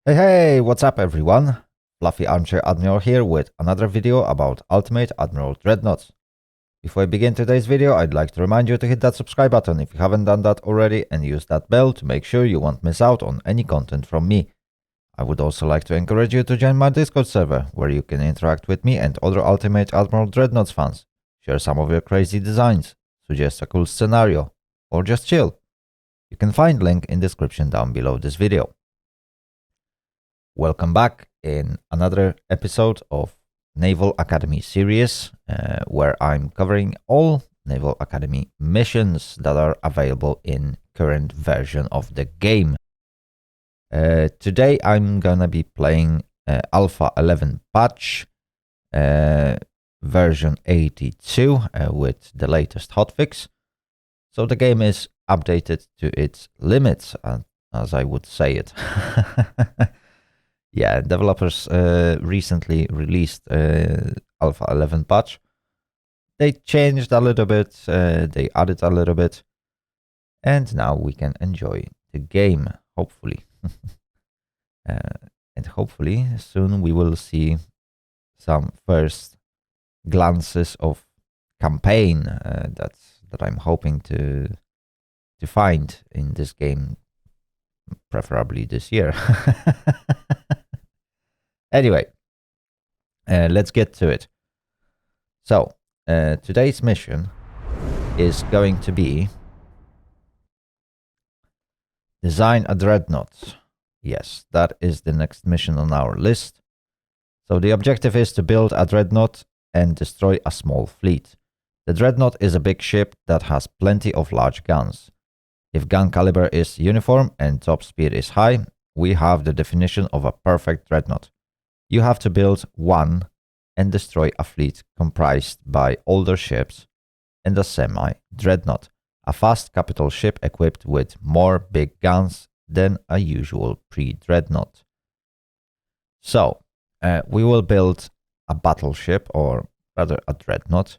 Hey, what's up everyone? Fluffy Armchair Admiral here with another video about Ultimate Admiral Dreadnoughts. Before I begin today's video, I'd like to remind you to hit that subscribe button if you haven't done that already and use that bell to make sure you won't miss out on any content from me. I would also like to encourage you to join my Discord server, where you can interact with me and other Ultimate Admiral Dreadnoughts fans, share some of your crazy designs, suggest a cool scenario, or just chill. You can find link in description down below this video. Welcome back in another episode of Naval Academy series, where I'm covering all Naval Academy missions that are available in current version of the game. Today I'm gonna be playing Alpha 11 patch version 82 with the latest hotfix. So the game is updated to its limits, as I would say it. Yeah, developers recently released Alpha 11 patch. They changed a little bit, they added a little bit, and now we can enjoy the game, hopefully. And hopefully soon we will see some first glances of campaign that I'm hoping to find in this game, preferably this year. Anyway, let's get to it. So, today's mission is going to be design a Dreadnought. Yes, that is the next mission on our list. So the objective is to build a Dreadnought and destroy a small fleet. The Dreadnought is a big ship that has plenty of large guns. If gun caliber is uniform and top speed is high, we have the definition of a perfect Dreadnought. You have to build one and destroy a fleet comprised by older ships and a semi-dreadnought, a fast capital ship equipped with more big guns than a usual pre-dreadnought. So, we will build a battleship, or rather a dreadnought,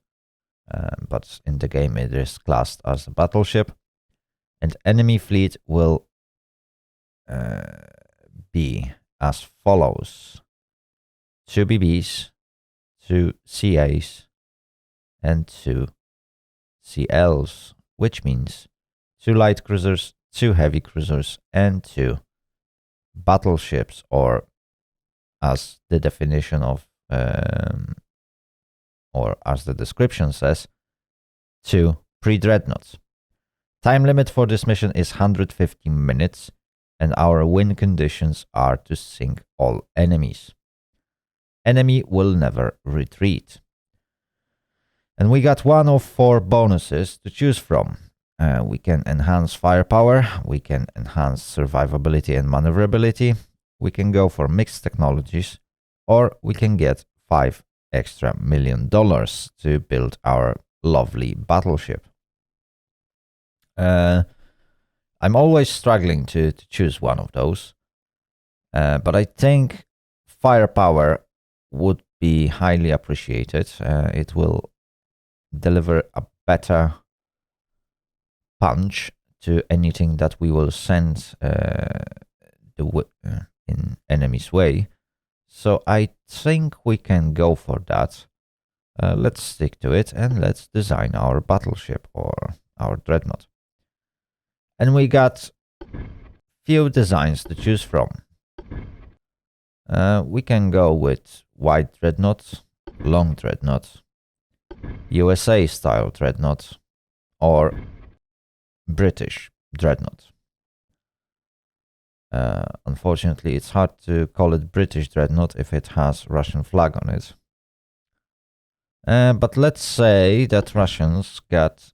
but in the game it is classed as a battleship, and enemy fleet will be as follows: 2 BBs, 2 CAs, and 2 CLs, which means 2 light cruisers, 2 heavy cruisers, and 2 battleships, or as the definition of, or as the description says, 2 pre-dreadnoughts. Time limit for this mission is 150 minutes, and our win conditions are to sink all enemies. Enemy will never retreat. And we got one of 4 bonuses to choose from. We can enhance firepower, we can enhance survivability and maneuverability, we can go for mixed technologies, or we can get $5 extra million to build our lovely battleship. I'm always struggling to choose one of those, but I think firepower would be highly appreciated. It will deliver a better punch to anything that we will send in enemy's way. So I think we can go for that. Let's stick to it and let's design our battleship, or our dreadnought. And we got few designs to choose from. We can go with wide dreadnought, long dreadnought, USA style dreadnought, or British dreadnought. Unfortunately, it's hard to call it British dreadnought if it has Russian flag on it. But let's say that Russians got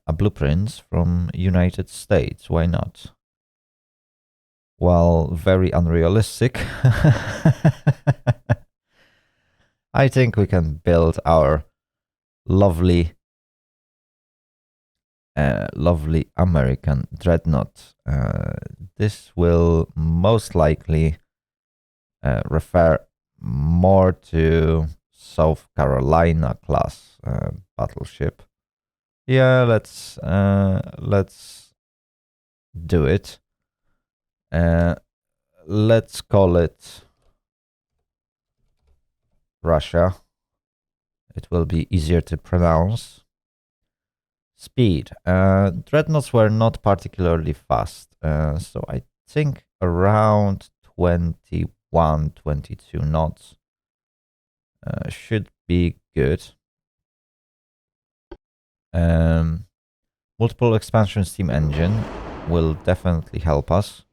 a blueprint from United States. Why not? While very unrealistic, I think we can build our lovely American dreadnought. This will most likely refer more to South Carolina class battleship. Yeah, let's do it. Let's call it Russia. It will be easier to pronounce. Speed. Dreadnoughts were not particularly fast, so I think around 21, 22 knots should be good. Multiple expansion steam engine will definitely help us.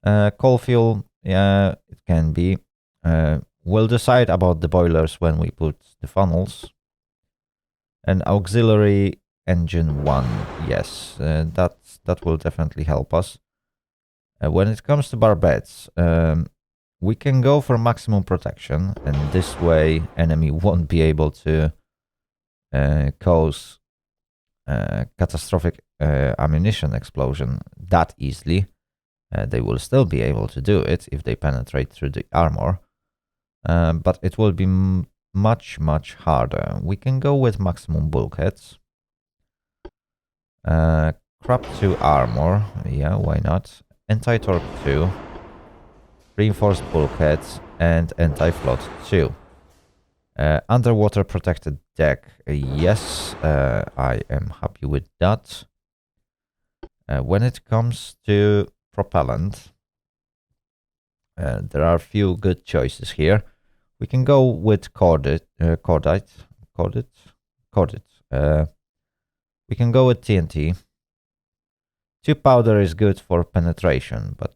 Coal fuel, yeah, it can be. We'll decide about the boilers when we put the funnels. And auxiliary engine 1, yes, that will definitely help us. When it comes to barbettes, we can go for maximum protection, and this way enemy won't be able to cause catastrophic ammunition explosion that easily. They will still be able to do it if they penetrate through the armor, but it will be much harder. We can go with maximum bulkheads. Crab 2 armor, yeah, why not? Anti-torque 2, reinforced bulkheads, and anti-float 2. Underwater protected deck, yes, I am happy with that. When it comes to propellant, there are a few good choices here. We can go with cordite. We can go with TNT. 2 powder is good for penetration, but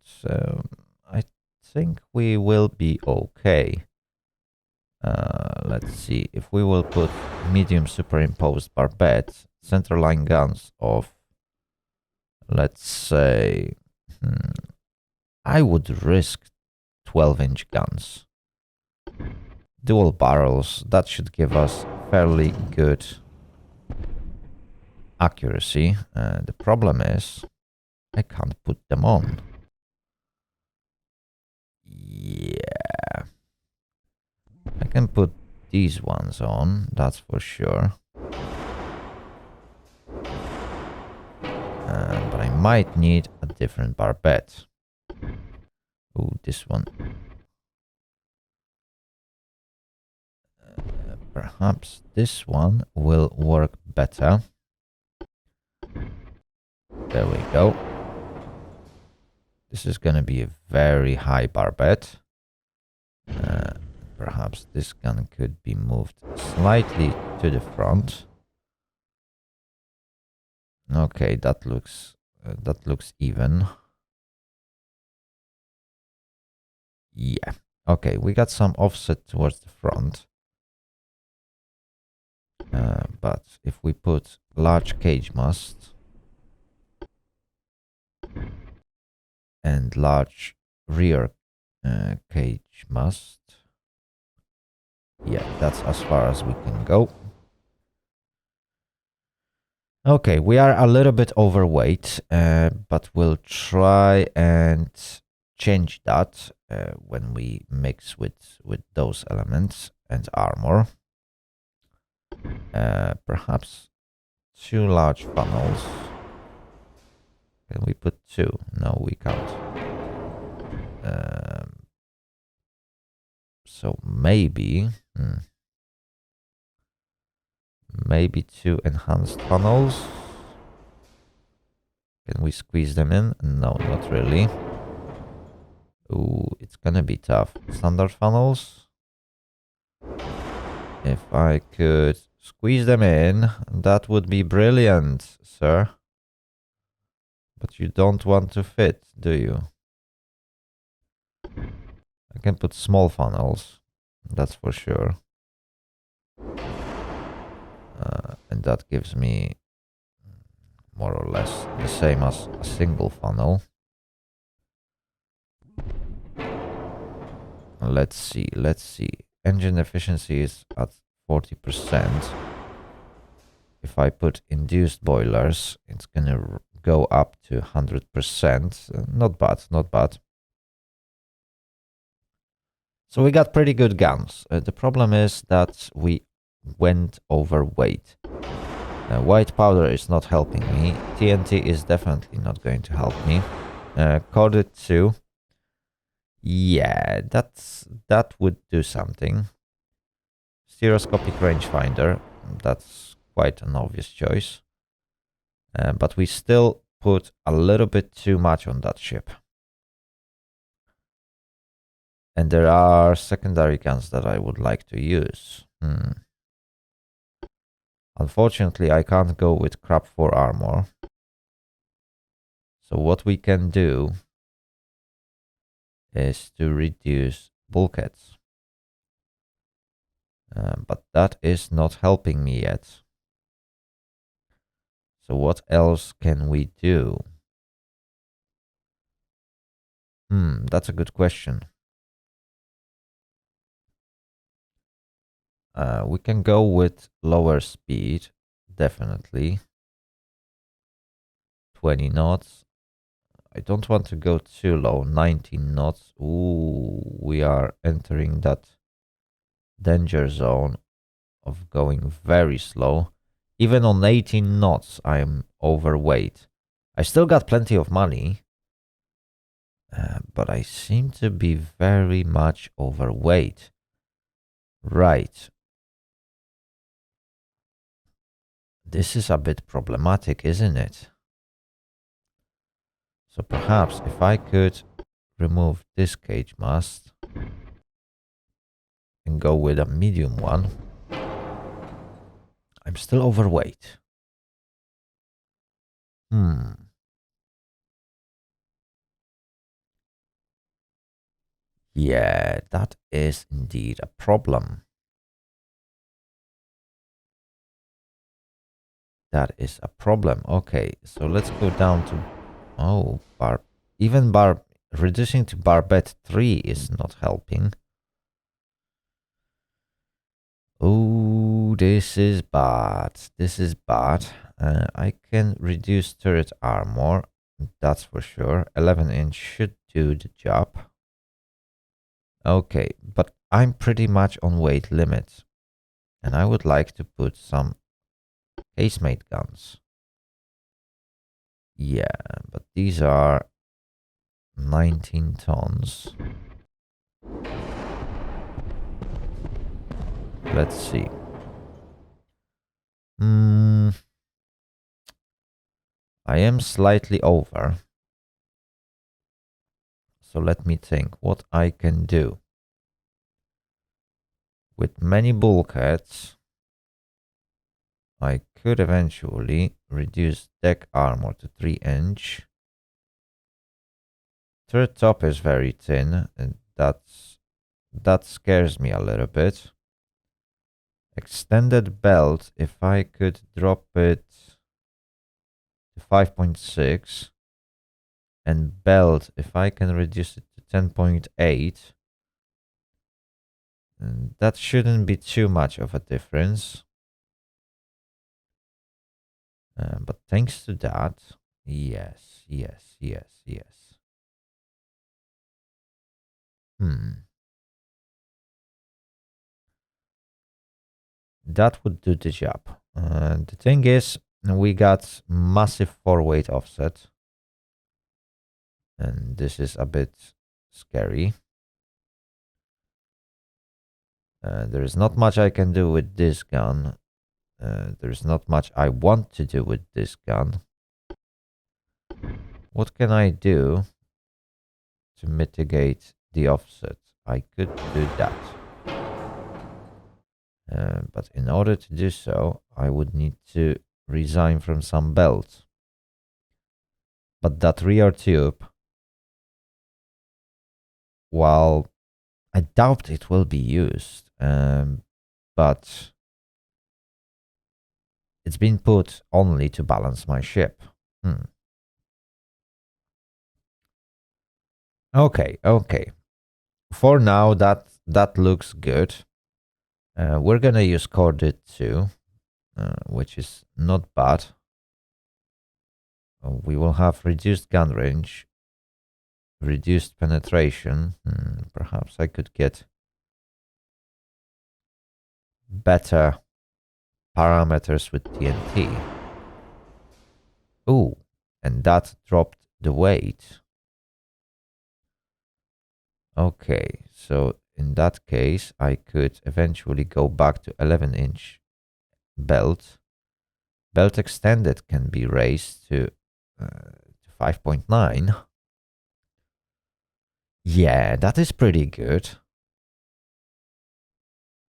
I think we will be okay. Let's see, if we will put medium superimposed barbette, centerline guns of, let's say, I would risk 12-inch guns. Dual barrels, that should give us fairly good accuracy. The problem is I can't put them on. Yeah, I can put these ones on, that's for sure. But I might need a different barbette. Oh, this one. Perhaps this one will work better. There we go. This is gonna be a very high barbette. Perhaps this gun could be moved slightly to the front. Okay, that looks even. Yeah. Okay, we got some offset towards the front. But if we put large cage mast and large rear cage mast, yeah, that's as far as we can go. Okay, we are a little bit overweight, but we'll try and change that when we mix with those elements and armor. Perhaps 2 large funnels. Can we put 2? No, we can't. So maybe maybe 2 enhanced funnels. Can we squeeze them in? No, not really. Ooh, it's gonna be tough. Standard funnels. If I could squeeze them in, that would be brilliant, sir. But you don't want to fit, do you? I can put small funnels, that's for sure. And that gives me more or less the same as a single funnel. Let's see. Engine efficiency is at 40%. If I put induced boilers, it's gonna go up to 100%. Not bad. So we got pretty good guns. The problem is that we went overweight. White powder is not helping me. TNT is definitely not going to help me. Corded 2. Yeah, that would do something. Stereoscopic rangefinder. That's quite an obvious choice. But we still put a little bit too much on that ship. And there are secondary guns that I would like to use. Unfortunately, I can't go with crap 4 armor. So what we can do is to reduce bulkheads. But that is not helping me yet. So what else can we do? That's a good question. We can go with lower speed, definitely. 20 knots. I don't want to go too low, 19 knots. Ooh, we are entering that danger zone of going very slow. Even on 18 knots, I'm overweight. I still got plenty of money, but I seem to be very much overweight. Right. This is a bit problematic, isn't it? So perhaps if I could remove this cage mast and go with a medium one. I'm still overweight. Yeah, that is indeed a problem. That is a problem. Okay, so let's go down to... Oh, reducing to Barbette 3 is not helping. Oh, this is bad. This is bad. I can reduce turret armor. That's for sure. 11-inch should do the job. Okay, but I'm pretty much on weight limit. And I would like to put some casemate guns. Yeah, but these are 19 tons. Let's see. I am slightly over. So let me think what I can do. With many bulkheads, I could eventually reduce deck armor to 3-inch. Turret top is very thin, and that scares me a little bit. Extended belt, if I could drop it to 5.6, and belt, if I can reduce it to 10.8, that shouldn't be too much of a difference. But thanks to that, yes. That would do the job. The thing is, we got massive 4-weight offset. And this is a bit scary. There is not much I can do with this gun. There's not much I want to do with this gun. What can I do to mitigate the offset? I could do that. But in order to do so, I would need to resign from some belts. But that rear tube, while I doubt it will be used, but it's been put only to balance my ship. Okay. For now, that looks good. We're gonna use corded 2, which is not bad. We will have reduced gun range, reduced penetration. Perhaps I could get better parameters with TNT. Ooh, and that dropped the weight. Okay, so in that case, I could eventually go back to 11-inch belt. Belt extended can be raised to 5.9. Yeah, that is pretty good.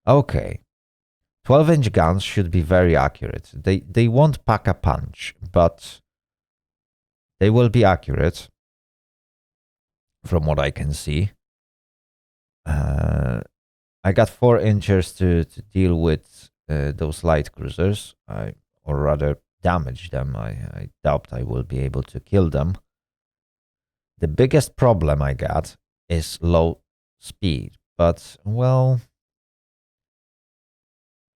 Okay. 12-inch guns should be very accurate. They won't pack a punch, but they will be accurate from what I can see. I got 4 inches to deal with those light cruisers, or rather damage them. I doubt I will be able to kill them. The biggest problem I got is low speed, but well,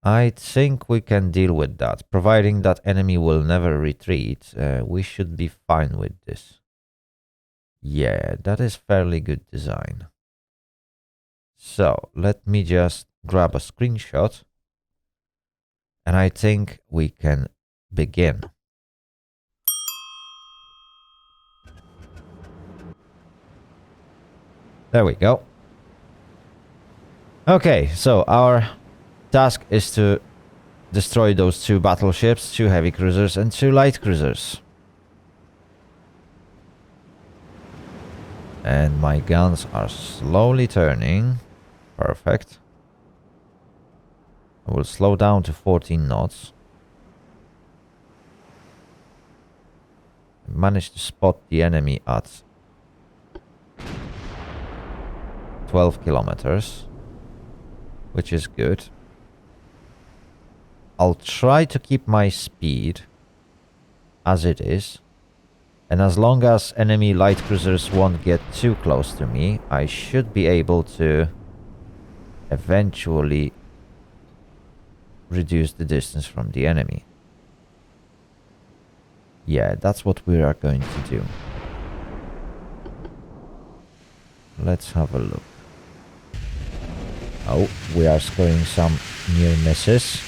I think we can deal with that. Providing that enemy will never retreat, we should be fine with this. Yeah, that is fairly good design. So let me just grab a screenshot, and I think we can begin. There we go. Okay, so our task is to destroy those 2 battleships, 2 heavy cruisers, and 2 light cruisers. And my guns are slowly turning. Perfect. I will slow down to 14 knots. I managed to spot the enemy at 12 kilometers, which is good. I'll try to keep my speed as it is, and as long as enemy light cruisers won't get too close to me, I should be able to eventually reduce the distance from the enemy. Yeah, that's what we are going to do. Let's have a look. Oh, we are scoring some near misses.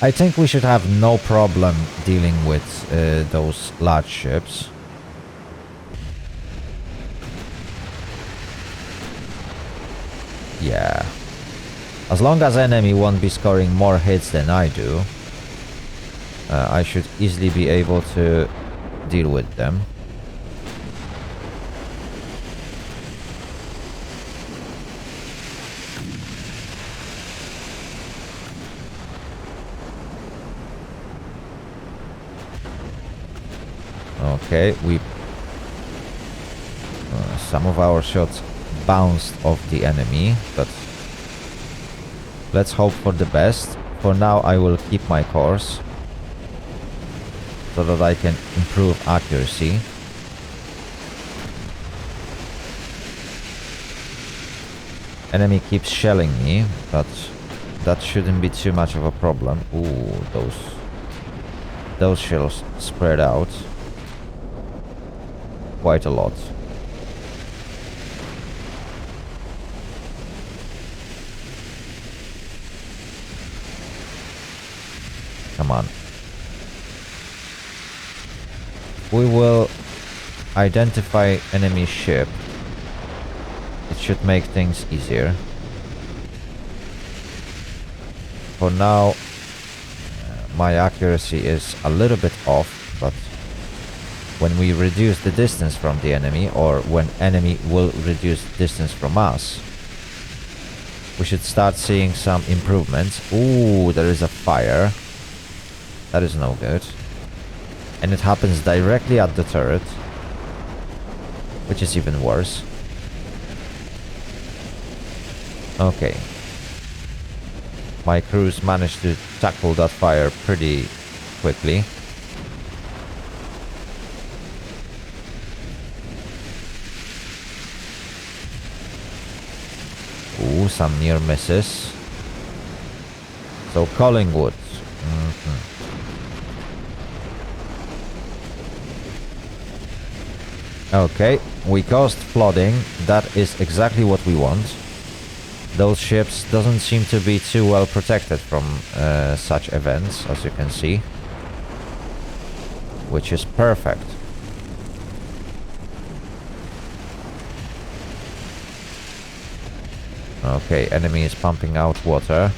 I think we should have no problem dealing with those large ships. Yeah. As long as enemy won't be scoring more hits than I do, I should easily be able to deal with them. Okay, some of our shots bounced off the enemy, but let's hope for the best. For now, I will keep my course so that I can improve accuracy. Enemy keeps shelling me, but that shouldn't be too much of a problem. Ooh, those shells spread out quite a lot. Come on. We will identify enemy ship. It should make things easier. For now, my accuracy is a little bit off, but when we reduce the distance from the enemy, or when enemy will reduce distance from us, we should start seeing some improvements. Ooh, there is a fire. That is no good. And it happens directly at the turret, which is even worse. Okay. My crews managed to tackle that fire pretty quickly. Ooh, some near misses. So Collingwood. Okay, we caused flooding. That is exactly what we want. Those ships doesn't seem to be too well protected from such events, as you can see. Which is perfect. Okay, enemy is pumping out water.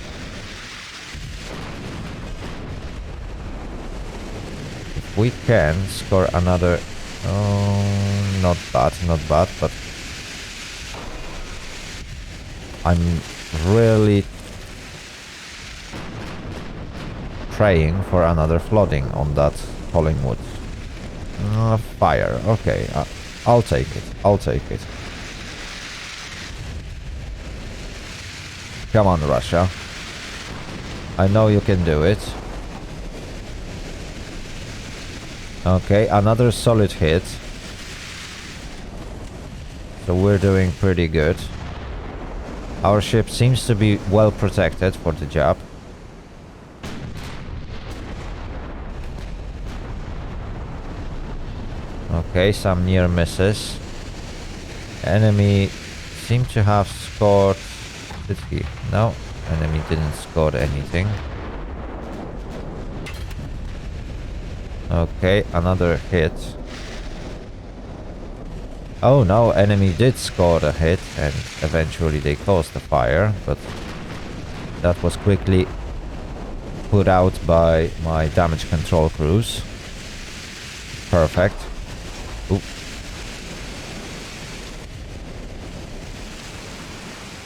If we can score another... Oh, not bad, but... I'm really praying for another flooding on that Collingwood. Fire, okay, I'll take it. Come on, Russia. I know you can do it. Okay, another solid hit. So we're doing pretty good. Our ship seems to be well protected for the job. Okay, some near misses. Enemy seemed to have scored... Did he? No, enemy didn't score anything. Okay, another hit. Oh no, enemy did score a hit and eventually they caused the fire, but that was quickly put out by my damage control crews. Perfect. Oop.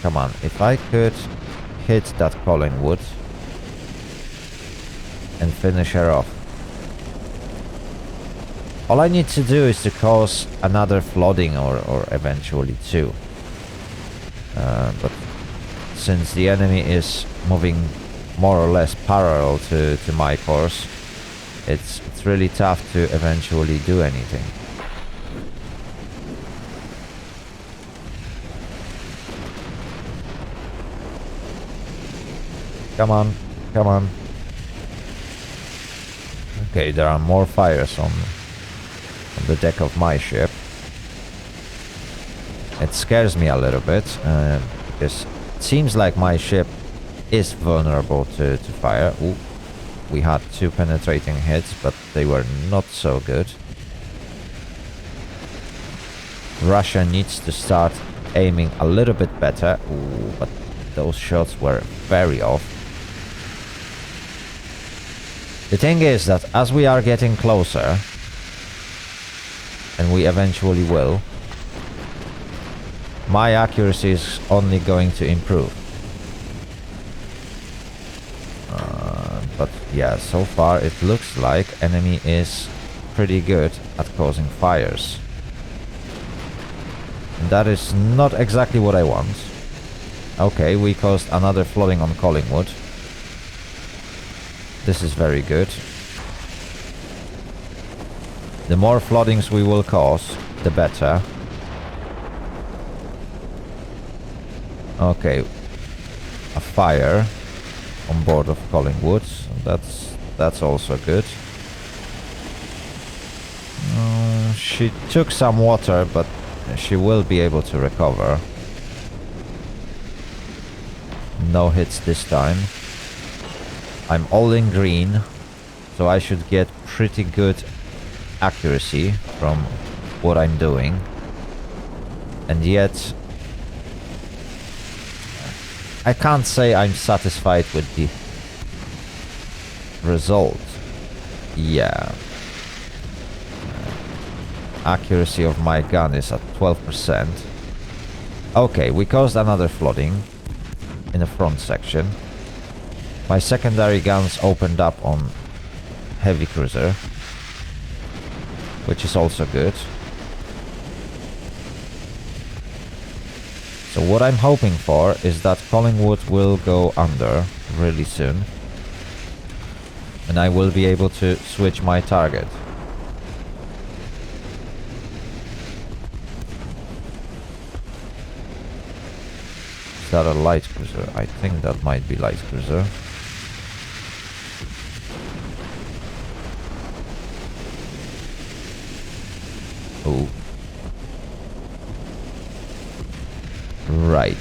Come on, if I could hit that Collingwood and finish her off. All I need to do is to cause another flooding or eventually two. But since the enemy is moving more or less parallel to my course, it's really tough to eventually do anything. Come on, come on. Okay, there are more fires on the deck of my ship. It scares me a little bit, because it seems like my ship is vulnerable to fire. Ooh, we had 2 penetrating hits, but they were not so good. Russia needs to start aiming a little bit better. Ooh, but those shots were very off. The thing is that as we are getting closer, and we eventually will, my accuracy is only going to improve. But yeah, so far it looks like enemy is pretty good at causing fires. And that is not exactly what I want. Okay, we caused another flooding on Collingwood. This is very good. The more floodings we will cause, the better. Okay, a fire on board of Collingwood. That's also good. She took some water, but she will be able to recover. No hits this time. I'm all in green, so I should get pretty good accuracy from what I'm doing. And yet I can't say I'm satisfied with the result. Yeah. Accuracy of my gun is at 12%. Okay, we caused another flooding in the front section. My secondary guns opened up on heavy cruiser, which is also good. So what I'm hoping for is that Collingwood will go under really soon, and I will be able to switch my target. Is that a light cruiser? I think that might be light cruiser. Oh. Right.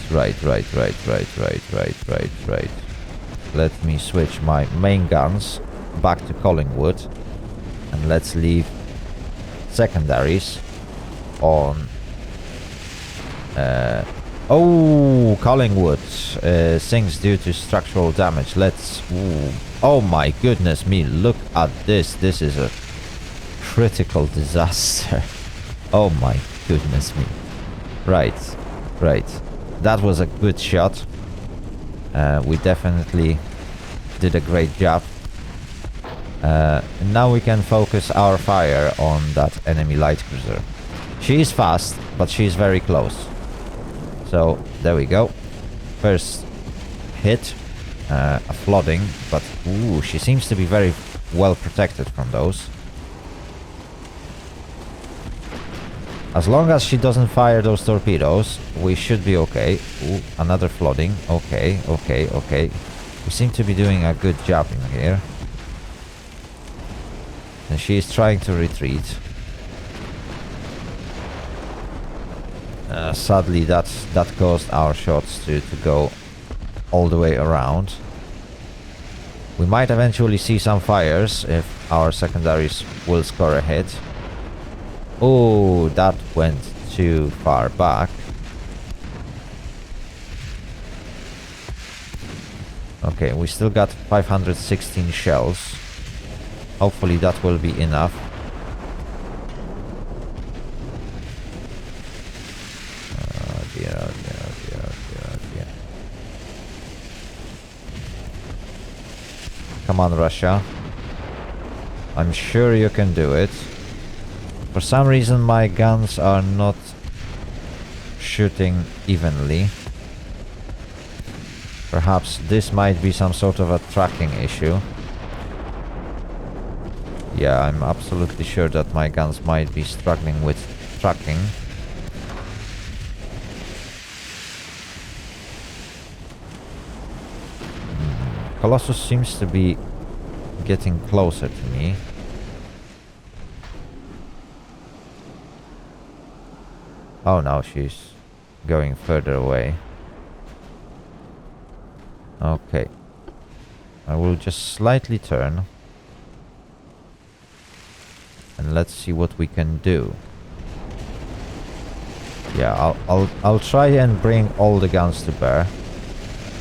Let me switch my main guns back to Collingwood, and let's leave secondaries on Oh, Collingwood sinks due to structural damage. Let's... Ooh. Oh my goodness me, look at this. This is a critical disaster. Oh my goodness me. Right, right. That was a good shot. We definitely did a great job. Now we can focus our fire on that enemy light cruiser. She is fast, but she is very close. So, there we go. First hit, a flooding, but ooh, she seems to be very well protected from those. As long as she doesn't fire those torpedoes, we should be okay. Ooh, another flooding. Okay, okay, okay. We seem to be doing a good job in here. And she is trying to retreat. Sadly, that caused our shots to go all the way around. We might eventually see some fires if our secondaries will score a hit. Oh, that went too far back. Okay, we still got 516 shells. Hopefully that will be enough. Oh dear, oh dear, oh dear, oh dear, oh dear. Come on, Russia. I'm sure you can do it. For some reason my guns are not shooting evenly. Perhaps this might be some sort of a tracking issue. Yeah, I'm absolutely sure that my guns might be struggling with tracking. Colossus seems to be getting closer to me. Oh no, she's going further away. Okay. I will just slightly turn. And let's see what we can do. Yeah, I'll try and bring all the guns to bear.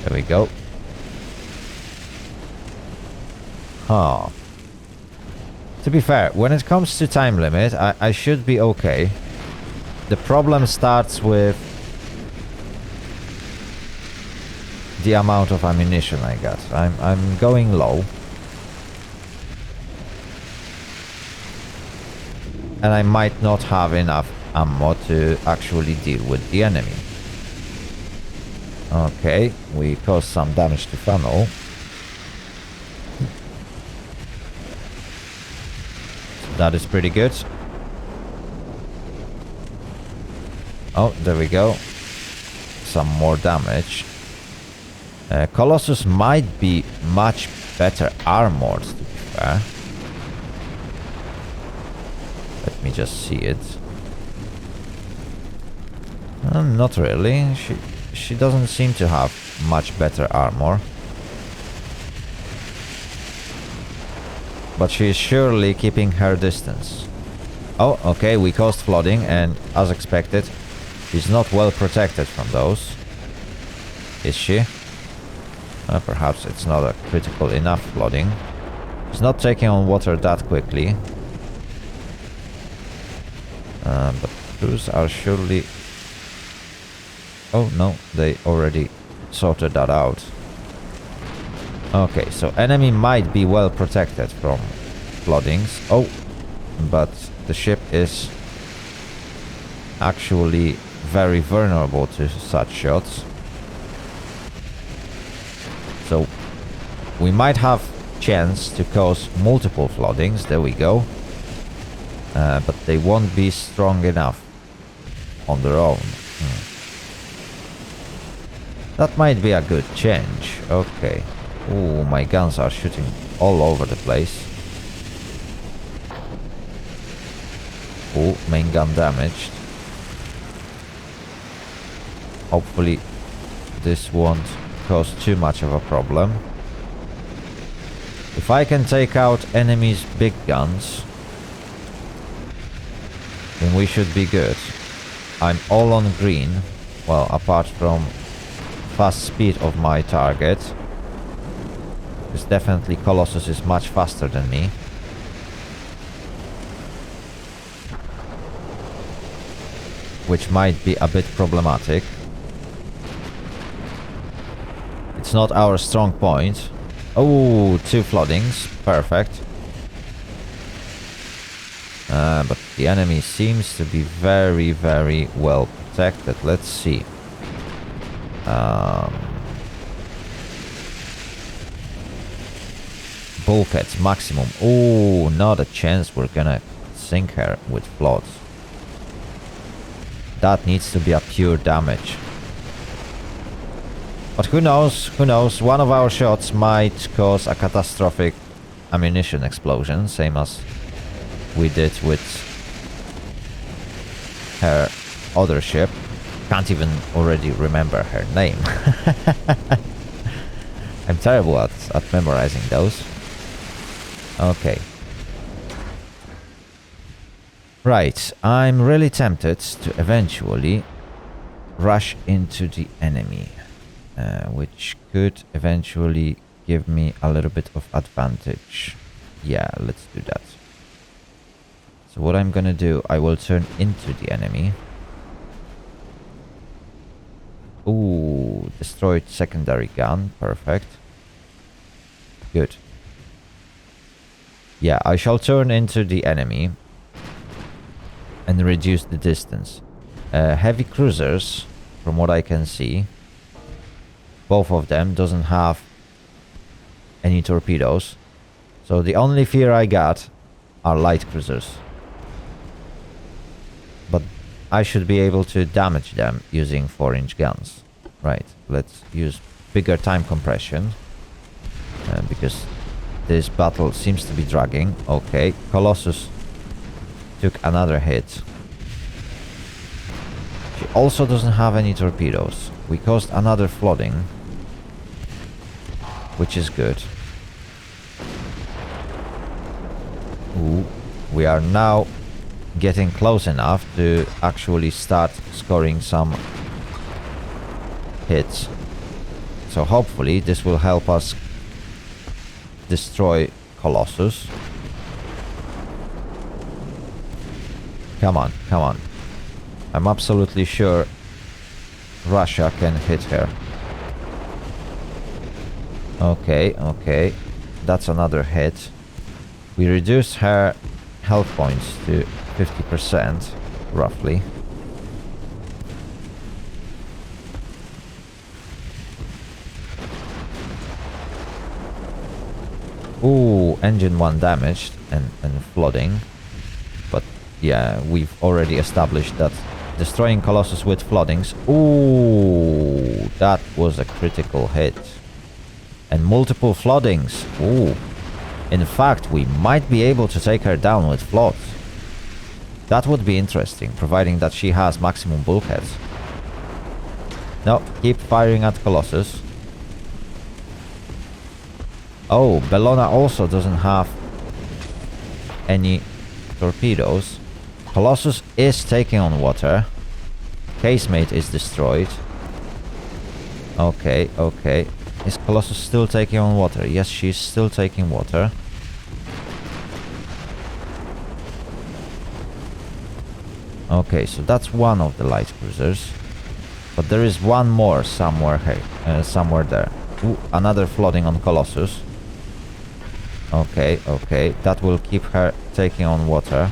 There we go. Huh. To be fair, when it comes to time limit, I should be okay. The problem starts with the amount of ammunition I got. I'm going low. And I might not have enough ammo to actually deal with the enemy. Okay, we caused some damage to funnel. That is pretty good. Oh, there we go. Some more damage. Colossus might be much better armored, to be fair. Let me just see it. Not really. She doesn't seem to have much better armor. But she is surely keeping her distance. Oh, okay, we caused flooding, and as expected, she's not well protected from those. Is she? Perhaps it's not a critical enough flooding. She's not taking on water that quickly. But crews are surely... Oh no, they already sorted that out. Okay, so enemy might be well protected from floodings. Oh, but the ship is actually very vulnerable to such shots. So we might have chance to cause multiple floodings. There we go. But they won't be strong enough on their own. That might be a good change. Okay. Ooh, my guns are shooting all over the place. Ooh, main gun damaged. Hopefully this won't cause too much of a problem. If I can take out enemies' big guns, then we should be good. I'm all on green. Well, apart from fast speed of my target. Because definitely Colossus is much faster than me. Which might be a bit problematic. It's not our strong point. Oh, 2 floodings. Perfect. But the enemy seems to be very, very well protected. Let's see. Bulkheads maximum. Oh, not a chance we're gonna sink her with floods. That needs to be a pure damage. But who knows, who knows, one of our shots might cause a catastrophic ammunition explosion, same as we did with her other ship. Can't even already remember her name. I'm terrible at memorizing those. Okay. Right, I'm really tempted to eventually rush into the enemy. Which could eventually give me a little bit of advantage. Yeah, let's do that. So what I'm gonna do, I will turn into the enemy. Ooh, destroyed secondary gun. Perfect. Good. Yeah, I shall turn into the enemy and reduce the distance. Heavy cruisers, from what I can see, both of them doesn't have any torpedoes. So the only fear I got are light cruisers. But I should be able to damage them using 4-inch guns. Right, let's use bigger time compression. Because this battle seems to be dragging. Okay, Colossus took another hit. She also doesn't have any torpedoes. We caused another flooding, which is good. Ooh, we are now getting close enough to actually start scoring some hits. So hopefully this will help us destroy Colossus. Come on, come on. I'm absolutely sure Russia can hit her. Okay, okay. That's another hit. We reduced her health points to 50%, roughly. Ooh, engine 1 damaged and flooding. But yeah, we've already established that destroying Colossus with floodings. Ooh, that was a critical hit. And multiple floodings. Ooh. In fact, we might be able to take her down with floods. That would be interesting, providing that she has maximum bulkheads. No, keep firing at Colossus. Oh, Bellona also doesn't have any torpedoes. Colossus is taking on water. Casemate is destroyed. Okay, okay. Is Colossus still taking on water? Yes, she's still taking water. Okay, so that's one of the light cruisers. But there is one more somewhere here, somewhere there. Ooh, another flooding on Colossus. Okay, okay. That will keep her taking on water.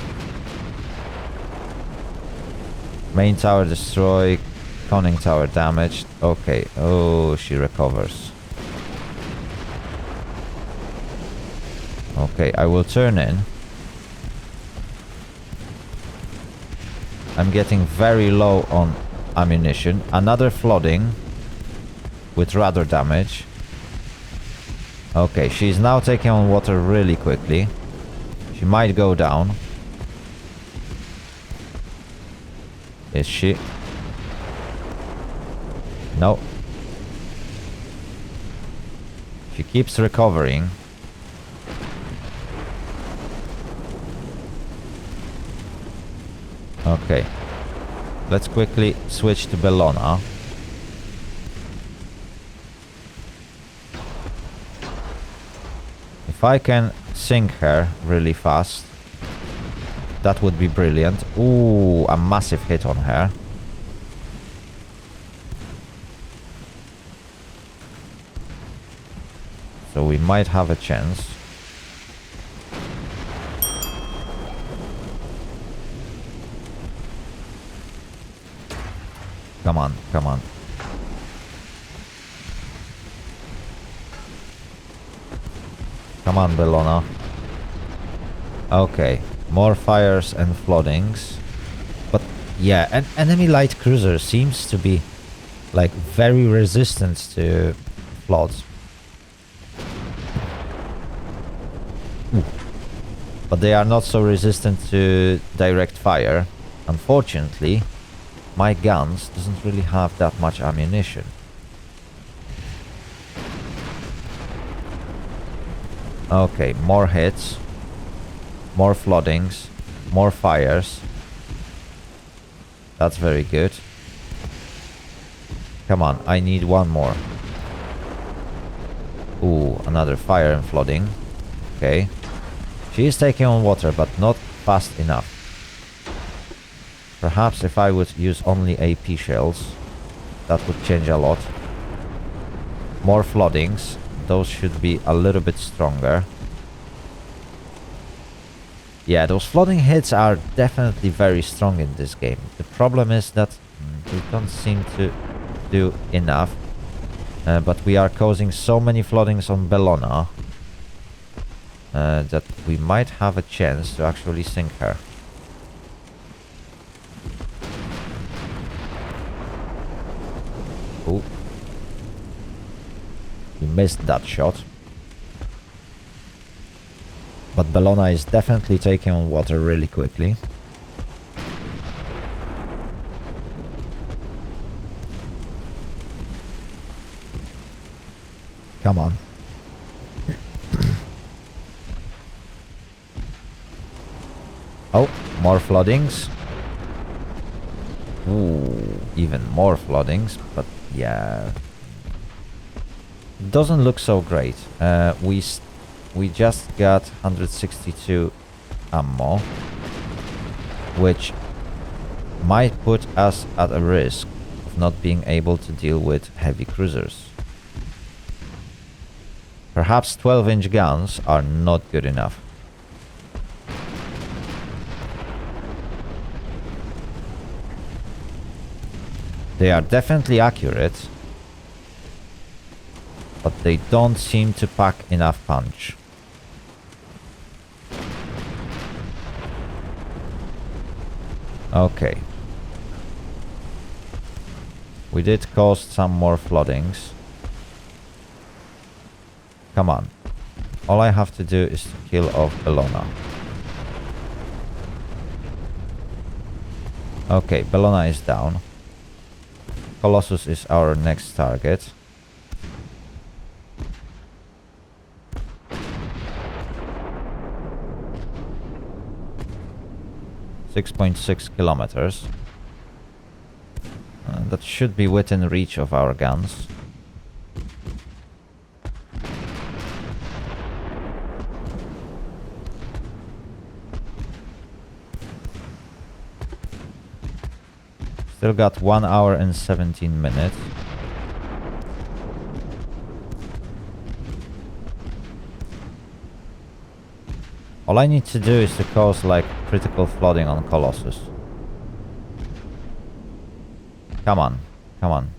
Main tower destroyed. Conning tower damaged. Okay. Oh, she recovers. Okay, I will turn in. I'm getting very low on ammunition. Another flooding with radar damage. Okay, she's now taking on water really quickly. She might go down. Is she? No. She keeps recovering. Okay. Let's quickly switch to Bellona. If I can sink her really fast, that would be brilliant. Ooh, a massive hit on her. So we might have a chance. Come on, come on. Come on, Bellona. Okay, more fires and floodings. But yeah, an enemy light cruiser seems to be like very resistant to floods. Ooh. But they are not so resistant to direct fire. Unfortunately, my guns doesn't really have that much ammunition. Okay, more hits, more floodings, more fires. That's very good. Come on, I need one more. Ooh, another fire and flooding. Okay. She is taking on water, but not fast enough. Perhaps if I would use only AP shells, that would change a lot. More floodings. Those should be a little bit stronger. Yeah, those flooding hits are definitely very strong in this game. The problem is that they don't seem to do enough. But we are causing so many floodings on Bellona that we might have a chance to actually sink her. Ooh. We missed that shot. But Bellona is definitely taking on water really quickly. Come on. Oh, more floodings. Ooh, even more floodings, but yeah. Doesn't look so great. We just got 162 ammo, which might put us at a risk of not being able to deal with heavy cruisers. Perhaps 12-inch guns are not good enough. They are definitely accurate, but they don't seem to pack enough punch. Okay. We did cause some more floodings. Come on. All I have to do is to kill off Bellona. Okay, Bellona is down. Colossus is our next target. .6 kilometers. That should be within reach of our guns. Still got 1 hour and 17 minutes. All I need to do is to cause like critical flooding on Colossus. Come on, come on.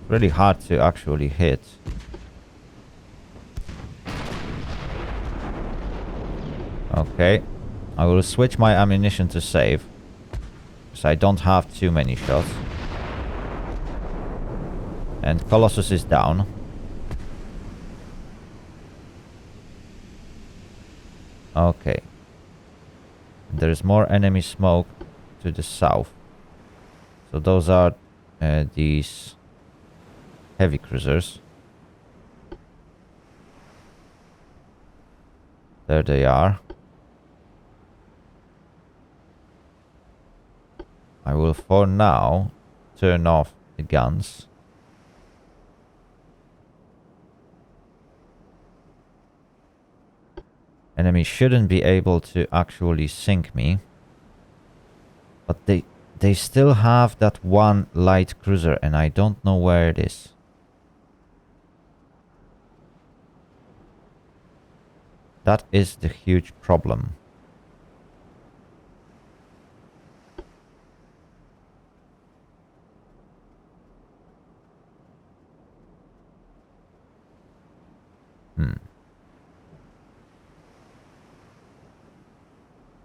Really hard to actually hit. Okay. I will switch my ammunition to save, because I don't have too many shots. And Colossus is down. Okay. There is more enemy smoke to the south. So those are these heavy cruisers. There they are. I will for now turn off the guns. Enemy shouldn't be able to actually sink me. But they still have that one light cruiser and I don't know where it is. That is the huge problem.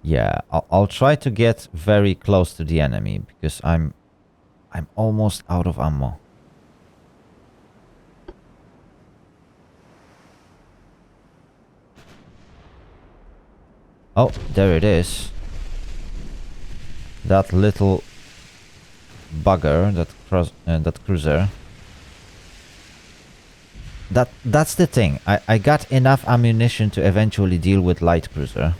Yeah, I'll try to get very close to the enemy because I'm almost out of ammo. Oh, there it is. That little bugger, that cruiser. That's the thing. I got enough ammunition to eventually deal with light cruiser.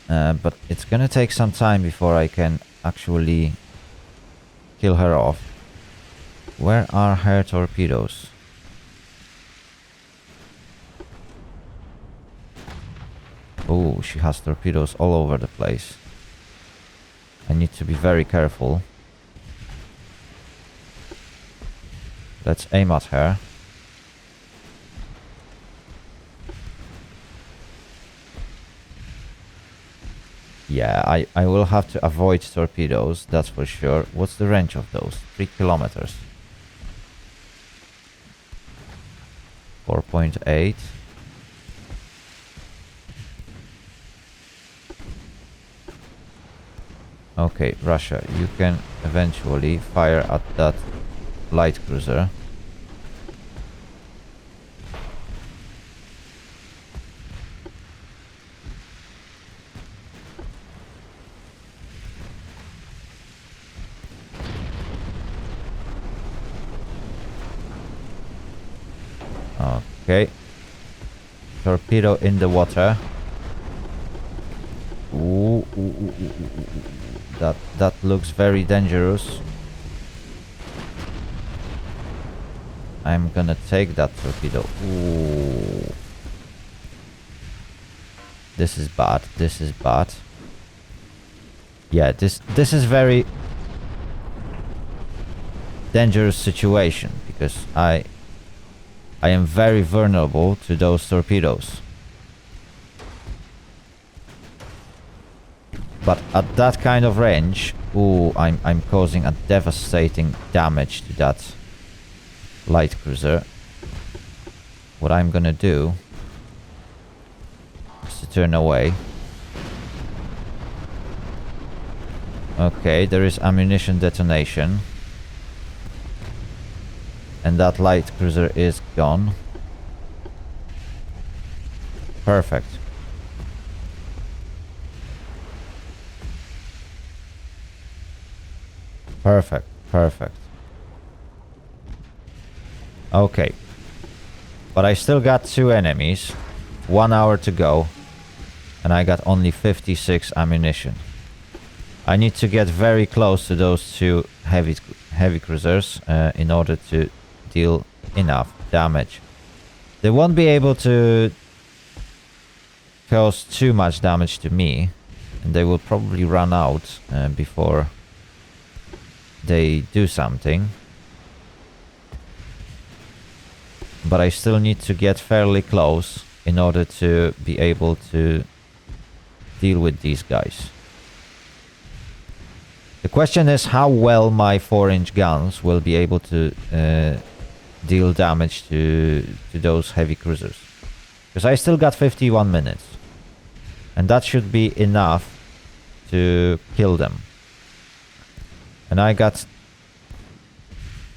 But it's gonna take some time before I can actually kill her off. Where are her torpedoes? Oh, she has torpedoes all over the place. I need to be very careful. Let's aim at her. Yeah, I will have to avoid torpedoes, that's for sure. What's the range of those? 3 kilometers. 4.8. Okay, Russia, you can eventually fire at that light cruiser. Okay. Torpedo in the water. Ooh. That looks very dangerous. I'm gonna take that torpedo. Ooh. This is bad. This is bad. Yeah, this is very dangerous situation because I am very vulnerable to those torpedoes. But at that kind of range, ooh, I'm causing a devastating damage to that light cruiser. What I'm gonna do is to turn away. Okay, there is ammunition detonation. And that light cruiser is gone. Perfect. Perfect. Okay. But I still got 2 enemies. 1 hour to go. And I got only 56 ammunition. I need to get very close to those 2 heavy cruisers in order to deal enough damage. They won't be able to cause too much damage to me, and they will probably run out before they do something. But I still need to get fairly close in order to be able to deal with these guys. The question is how well my 4-inch guns will be able to deal damage to those heavy cruisers. Because I still got 51 minutes. And that should be enough to kill them. And I got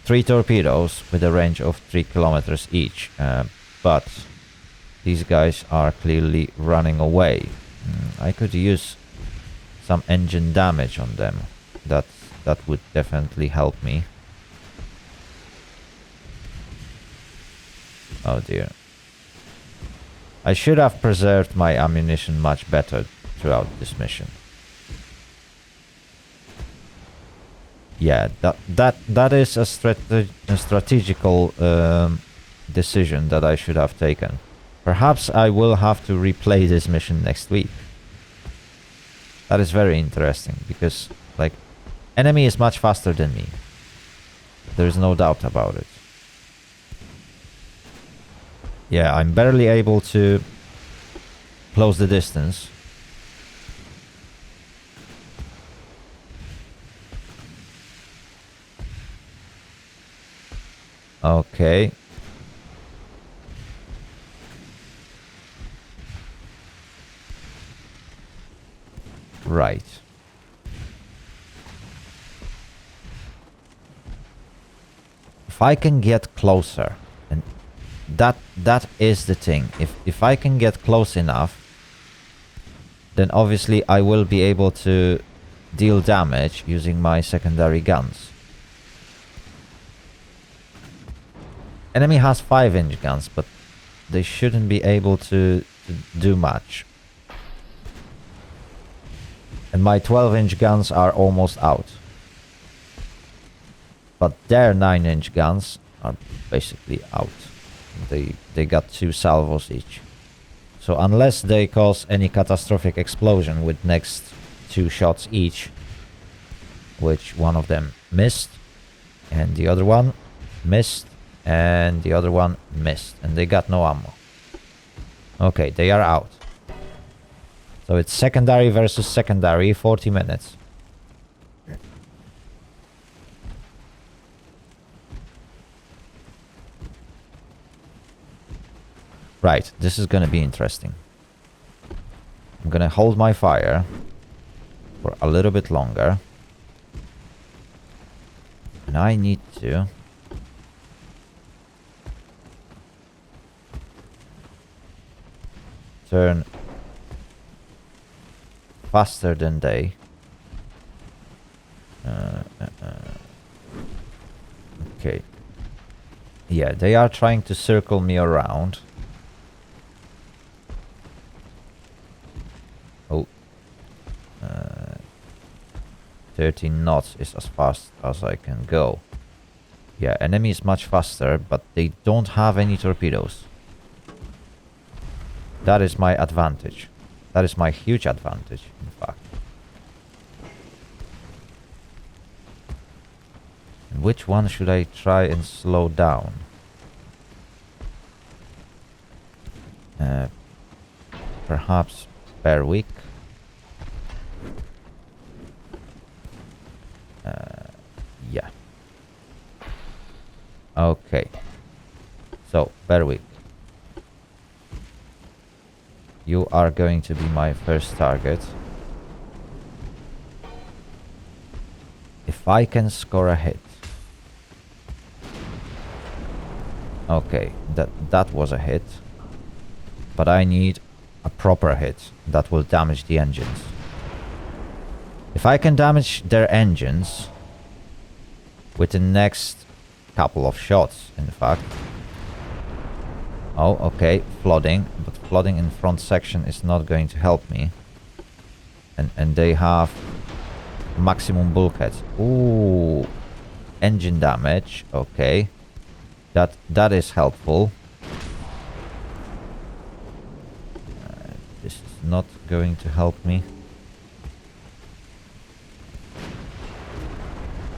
3 torpedoes with a range of 3 kilometers each. But these guys are clearly running away. I could use some engine damage on them. That would definitely help me. Oh dear. I should have preserved my ammunition much better throughout this mission. Yeah, that is a strategical decision that I should have taken. Perhaps I will have to replay this mission next week. That is very interesting because, like, enemy is much faster than me. There's no doubt about it. Yeah, I'm barely able to close the distance. Okay. Right. If I can get closer, and that is the thing. If I can get close enough, then obviously I will be able to deal damage using my secondary guns. Enemy has 5-inch guns, but they shouldn't be able to do much. And my 12-inch guns are almost out. But their 9-inch guns are basically out. They got 2 salvos each. So unless they cause any catastrophic explosion with next 2 shots each, which one of them missed, and the other one missed, and the other one missed, and they got no ammo. Okay, they are out. So it's secondary versus secondary, 40 minutes. Right, this is gonna be interesting. I'm gonna hold my fire for a little bit longer. And I need to turn faster than they. Okay. Yeah, they are trying to circle me around. Oh. 13 knots is as fast as I can go. Yeah, enemy is much faster, but they don't have any torpedoes. That is my advantage. That is my huge advantage, in fact. And which one should I try and slow down? Perhaps Berwick. Yeah. Okay. So, Berwick. You are going to be my first target. If I can score a hit. Okay, that was a hit. But I need a proper hit that will damage the engines. If I can damage their engines with the next couple of shots, in fact. Oh, okay, flooding, but flooding in front section is not going to help me. And they have maximum bulkheads. Ooh, engine damage, okay. That is helpful. This is not going to help me.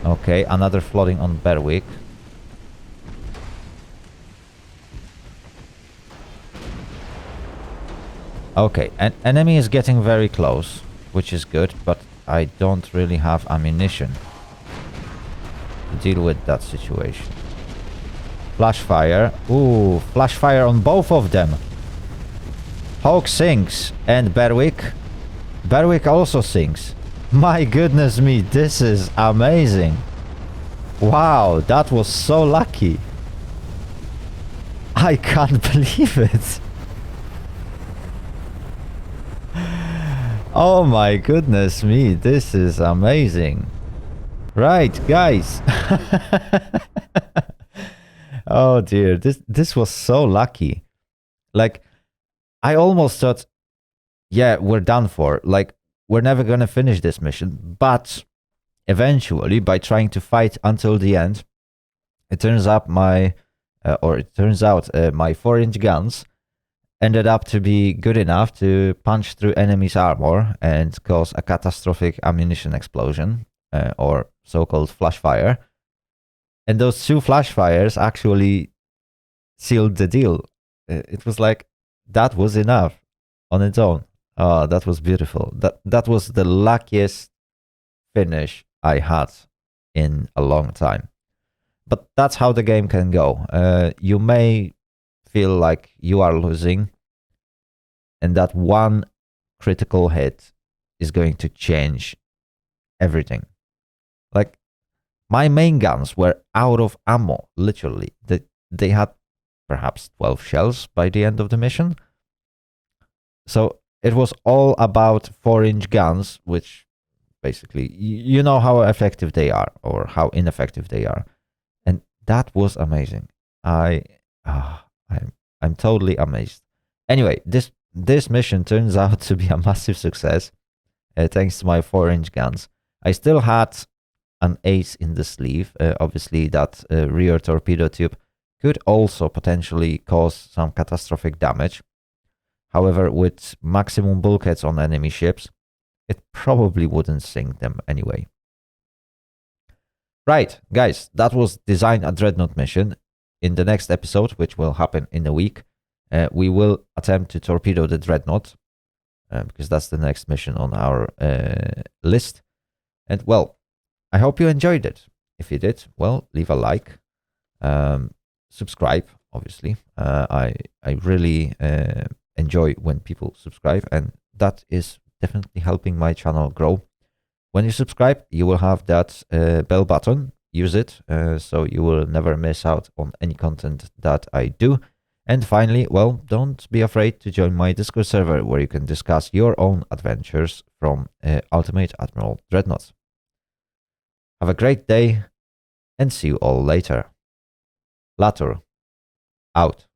Okay, another flooding on Berwick. Okay, an enemy is getting very close, which is good, but I don't really have ammunition to deal with that situation. Flash fire. Ooh, flash fire on both of them. Hawk sinks and Berwick. Berwick also sinks. My goodness me, this is amazing. Wow, that was so lucky. I can't believe it. Oh my goodness me, this is amazing. Right, guys. Oh dear, this was so lucky. Like, I almost thought, yeah, we're done for. Like, we're never gonna finish this mission. But eventually, by trying to fight until the end, it turns out my 4-inch guns ended up to be good enough to punch through enemies' armor and cause a catastrophic ammunition explosion, or so-called flash fire. And those 2 flash fires actually sealed the deal. It was like, that was enough on its own. Oh, that was beautiful. That was the luckiest finish I had in a long time. But that's how the game can go. You may feel like you are losing, and that one critical hit is going to change everything. Like, my main guns were out of ammo, literally. They had perhaps 12 shells by the end of the mission. So it was all about 4-inch guns, which basically, you know how effective they are or how ineffective they are. And that was amazing. I'm totally amazed. Anyway, this mission turns out to be a massive success, thanks to my 4-inch guns. I still had an ace in the sleeve. Obviously, that rear torpedo tube could also potentially cause some catastrophic damage. However, with maximum bulkheads on enemy ships, it probably wouldn't sink them anyway. Right, guys, that was Design a Dreadnought mission. In the next episode, which will happen in a week, we will attempt to torpedo the Dreadnought, because that's the next mission on our list. And, well, I hope you enjoyed it. If you did, well, leave a like. Subscribe, obviously. I really enjoy when people subscribe, and that is definitely helping my channel grow. When you subscribe, you will have that bell button. Use it so you will never miss out on any content that I do. And finally, well, don't be afraid to join my Discord server, where you can discuss your own adventures from Ultimate Admiral Dreadnoughts. Have a great day, and see you all later. Later. Out.